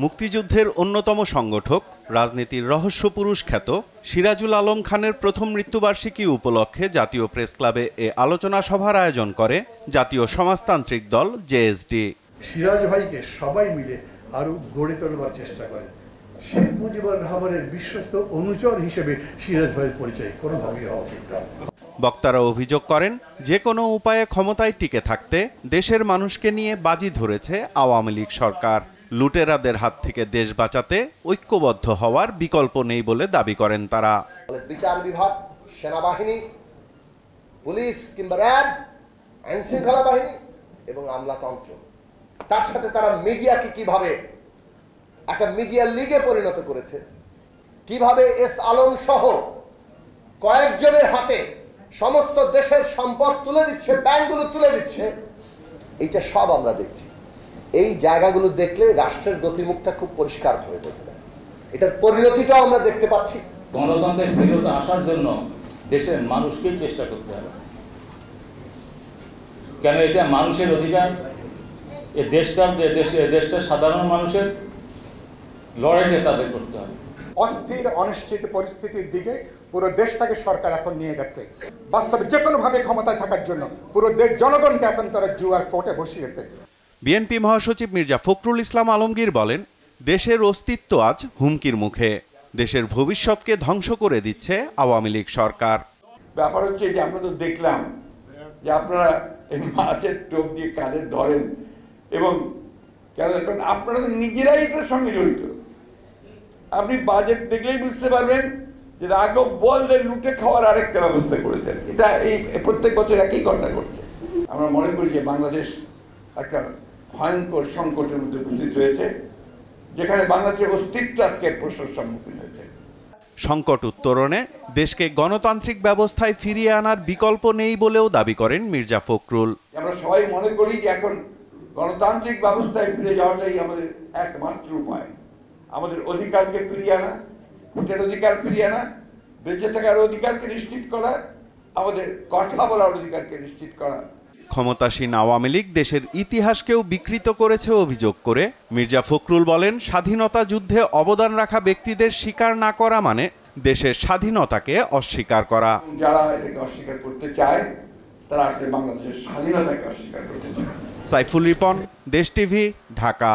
মুক্তিযুদ্ধের অন্যতম সংগঠক, রাজনীতির রহস্যপুরুষ খ্যাত সিরাজুল আলম খানের প্রথম মৃত্যুবার্ষিকী উপলক্ষে জাতীয় প্রেস ক্লাবে এ আলোচনা সভার আয়োজন করে জাতীয় সমাজতান্ত্রিক দল জেএসডি। সিরাজ ভাইকে সবাই মিলে আরো গড়ে তোলবার চেষ্টা করে। শেখ মুজিবুর রহমানের বিশ্বস্ত অনুচর হিসেবে সিরাজ ভাইয়ের পরিচয় কোনোভাবেই হওয়া উচিত নয়। বক্তারা অভিযোগ করেন, যে কোনো উপায়ে ক্ষমতায় টিকে থাকতে দেশের মানুষকে নিয়ে বাজি ধরেছে আওয়ামী লীগ সরকার। লুটেরাদের হাত থেকে দেশ বাঁচাতে ঐক্যবদ্ধ হওয়ার বিকল্প নেই বলে দাবি করেন তারা। বিচার বিভাগ, সেনাবাহিনী, পুলিশ কিংবা র্যাব, আইন শৃঙ্খলা বাহিনী এবং আমলাতন্ত্র, তার সাথে তারা মিডিয়াকে কিভাবে একটা মিডিয়া লিগে পরিণত করেছে, কিভাবে এস আলম সহ কয়েকজনের হাতে সমস্ত দেশের সম্পদ তুলে দিচ্ছে, ব্যাংকগুলো তুলে দিচ্ছে, এইটা সব আমরা দেখছি। এই জায়গাগুলো দেখলে রাষ্ট্রের গতিমুখটা খুব পরিষ্কার হয়ে বোঝা যায়। এটার পরিণতিটাও আমরা দেখতে পাচ্ছি। গণতন্ত্রের ফেরত আসার জন্য দেশের মানুষকেই চেষ্টা করতে হবে, কেন এটা মানুষের অধিকার। এই দেশটা সাধারণ মানুষের লড়াইটা তাদের করতে হবে। অস্থির অনিশ্চিত পরিস্থিতির দিকে পুরো দেশটাকে সরকার এখন নিয়ে গেছে। বাস্তবে যে কোনোভাবে ক্ষমতায় থাকার জন্য পুরো দেশ জনগণকে এখন তারা জুয়ার কোর্টে বসিয়েছে। বিএনপি মহাসচিব মির্জা ফখরুল ইসলাম আলমগীর বলেন, দেশের অস্তিত্ব আজ হুমকির মুখে। দেশের ভবিষ্যৎকে ধ্বংস করে দিচ্ছে আওয়ামী লীগ সরকার। ব্যাপার হচ্ছে যে আমরা তো দেখলাম যে আপনারা এই মাছের টোপ দিয়ে কাঁধে ধরেন, এবং কেন দেখুন আপনারা তো নিজেরাই এটার সঙ্গে জড়িত। আপনি বাজেট দেখলেই বুঝতে পারবেন যে রাঘব বোয়ালদের লুটে খাওয়ার আরেকটা ব্যবস্থা করেছেন। এটা এই প্রত্যেক বছর একই ঘটনা ঘটছে। আমরা মনে করি যে বাংলাদেশ একটা ভয়ঙ্কর সংকটের মধ্যে উপস্থিত হয়েছে, যেখানে বাংলাদেশের অস্তিত্ব আজকে প্রশ্নের সম্মুখীন হয়েছে। সংকট উত্তরণে দেশকে গণতান্ত্রিক ব্যবস্থায় ফিরিয়ে আনার বিকল্প নেই বলেও দাবি করেন মির্জা ফখরুল। আমরা সবাই মনে করি যে এখন গণতান্ত্রিক ব্যবস্থায় ফিরে যাওয়াটাই আমাদের একমাত্র উপায়। আমাদের অধিকারকে ফিরিয়ে আনা, ভোটের অধিকার ফিরিয়ে আনা, বেঁচে থাকার অধিকারকে নিশ্চিত করা, আমাদের কথা বলার অধিকারকে নিশ্চিত করা। ক্ষমতাসীন আওয়ামী লীগ দেশের ইতিহাসকেও বিকৃত করেছে অভিযোগ করে মির্জা ফখরুল বলেন, স্বাধীনতা যুদ্ধে অবদান রাখা ব্যক্তিদের স্বীকার না করা মানে দেশের স্বাধীনতাকে অস্বীকার করা। যারা এটাকে অস্বীকার করতে চায় তারা আসলে বাংলাদেশের স্বাধীনতাকে অস্বীকার করতে চায়। সাইফুল রিপন, দেশ টিভি, ঢাকা।